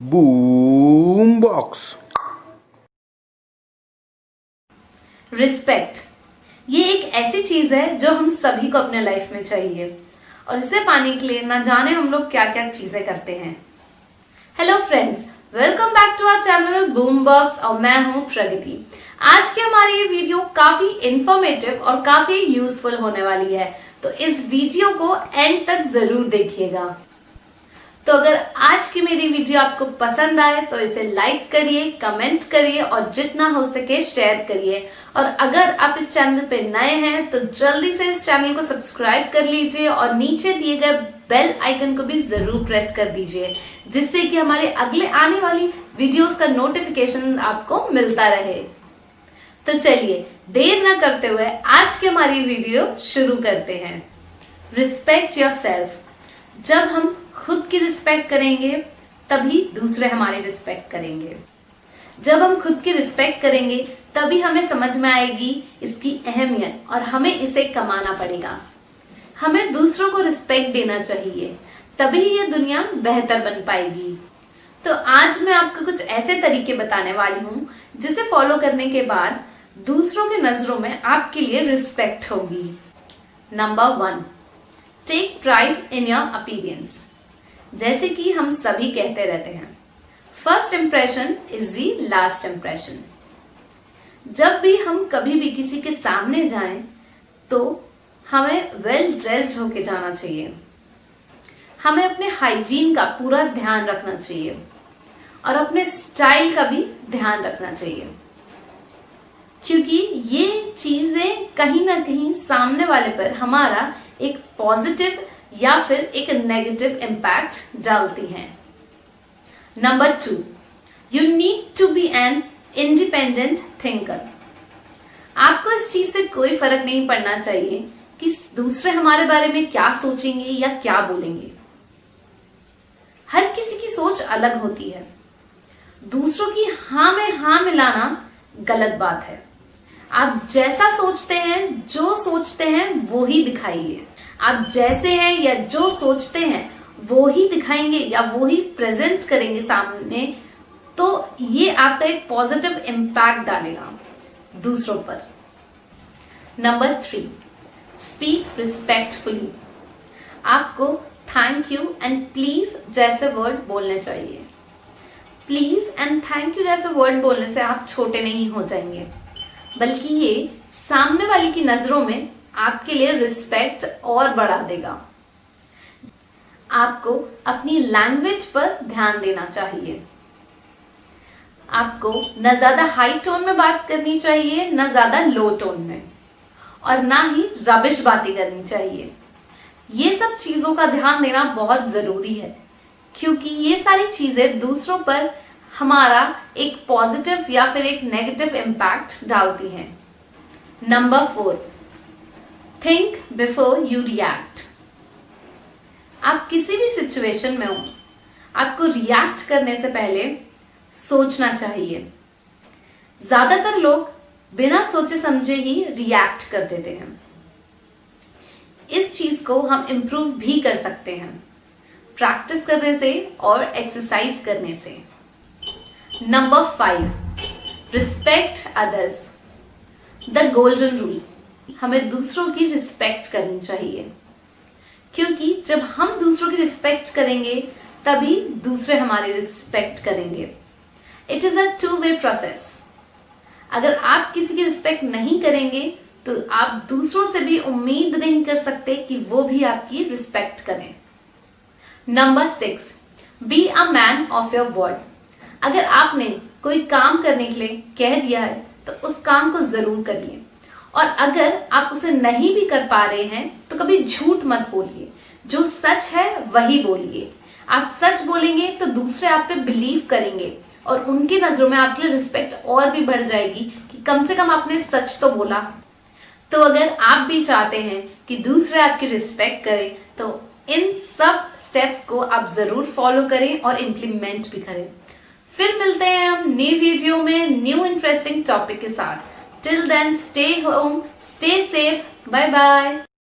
Boom box. Respect ये एक ऐसी चीज है जो हम सभी को अपने लाइफ में चाहिए और इसे पाने के लिए ना जाने हम लोग क्या क्या चीजें करते हैं। Hello friends, welcome back to our channel Boom Box और मैं हूं प्रगति। आज की हमारी ये वीडियो काफी इंफॉर्मेटिव और काफी यूजफुल होने वाली है, तो इस वीडियो को एंड तक जरूर देखिएगा। तो अगर आज की मेरी वीडियो आपको पसंद आए तो इसे लाइक करिए, कमेंट करिए और जितना हो सके शेयर करिए। और अगर आप इस चैनल पे नए हैं तो जल्दी से इस चैनल को सब्सक्राइब कर लीजिए और नीचे दिए गए बेल आइकन को भी जरूर प्रेस कर दीजिए, जिससे कि हमारे अगले आने वाली वीडियोस का नोटिफिकेशन आपको मिलता रहे। तो चलिए देर न करते हुए आज की हमारी वीडियो शुरू करते हैं। Respect yourself. जब हम खुद की रिस्पेक्ट करेंगे तभी दूसरे हमारी रिस्पेक्ट करेंगे। जब हम खुद की रिस्पेक्ट करेंगे तभी हमें समझ में आएगी इसकी अहमियत और हमें इसे कमाना पड़ेगा। हमें दूसरों को रिस्पेक्ट देना चाहिए, तभी ये दुनिया बेहतर बन पाएगी। तो आज मैं आपको कुछ ऐसे तरीके बताने वाली हूँ जिसे फॉलो करने के बाद दूसरों के नजरों में आपके लिए रिस्पेक्ट होगी। Number 1, take pride in your appearance. जैसे कि हम सभी कहते रहते हैं, first impression is the last impression. जब भी हम कभी भी किसी के सामने जाएं तो हमें वेल ड्रेस्ड होके जाना चाहिए। हमें अपने हाइजीन का पूरा ध्यान रखना चाहिए और अपने स्टाइल का भी ध्यान रखना चाहिए, क्योंकि ये चीजें कहीं ना कहीं सामने वाले पर हमारा एक पॉजिटिव या फिर एक नेगेटिव इम्पैक्ट डालती हैं। Number 2, you need to be an independent thinker. आपको इस चीज से कोई फर्क नहीं पड़ना चाहिए कि दूसरे हमारे बारे में क्या सोचेंगे या क्या बोलेंगे। हर किसी की सोच अलग होती है। दूसरों की हाँ में हाँ मिलाना गलत बात है। आप जैसा सोचते हैं, जो सोचते हैं वो ही दिखाइए। आप जैसे हैं या जो सोचते हैं वो ही दिखाएंगे या वो ही प्रेजेंट करेंगे सामने, तो ये आपका एक पॉजिटिव इम्पैक्ट डालेगा दूसरों पर। Number 3, speak respectfully. आपको थैंक यू एंड प्लीज जैसे वर्ड बोलने चाहिए। प्लीज एंड थैंक यू जैसे वर्ड बोलने से आप छोटे नहीं हो जाएंगे, बल्कि ये सामने वाले की नजरों में आपके लिए रिस्पेक्ट और बढ़ा देगा। आपको अपनी लैंग्वेज पर ध्यान देना चाहिए। आपको न ज्यादा हाई टोन में बात करनी चाहिए, न ज्यादा लो टोन में, और ना ही रबिश बातें करनी चाहिए। ये सब चीजों का ध्यान देना बहुत जरूरी है, क्योंकि ये सारी चीजें दूसरों पर हमारा एक पॉजिटिव या फिर एक नेगेटिव इम्पैक्ट डालती हैं। Number 4, think before you react. आप किसी भी सिचुएशन में हो, आपको रिएक्ट करने से पहले सोचना चाहिए। ज्यादातर लोग बिना सोचे समझे ही रिएक्ट कर देते हैं। इस चीज को हम इम्प्रूव भी कर सकते हैं प्रैक्टिस करने से और एक्सरसाइज करने से। Number 5, respect others. The golden rule. हमें दूसरों की रिस्पेक्ट करनी चाहिए, क्योंकि जब हम दूसरों की रिस्पेक्ट करेंगे तभी दूसरे हमारी रिस्पेक्ट करेंगे। It is a two way process. अगर आप किसी की रिस्पेक्ट नहीं करेंगे तो आप दूसरों से भी उम्मीद नहीं कर सकते कि वो भी आपकी रिस्पेक्ट करें। Number 6, be a man of your word. अगर आपने कोई काम करने के लिए कह दिया है तो उस काम को जरूर करिए, और अगर आप उसे नहीं भी कर पा रहे हैं तो कभी झूठ मत बोलिए। जो सच है वही बोलिए। आप सच बोलेंगे तो दूसरे आप पे बिलीव करेंगे और उनकी नजरों में आपके लिए रिस्पेक्ट और भी बढ़ जाएगी कि कम से कम आपने सच तो बोला। तो अगर आप भी चाहते हैं कि दूसरे आपकी रिस्पेक्ट करें तो इन सब स्टेप्स को आप जरूर फॉलो करें और इम्प्लीमेंट भी करें। फिर मिलते हैं हम न्यू वीडियो में न्यू इंटरेस्टिंग टॉपिक के साथ। Till then, stay home, stay safe. Bye bye.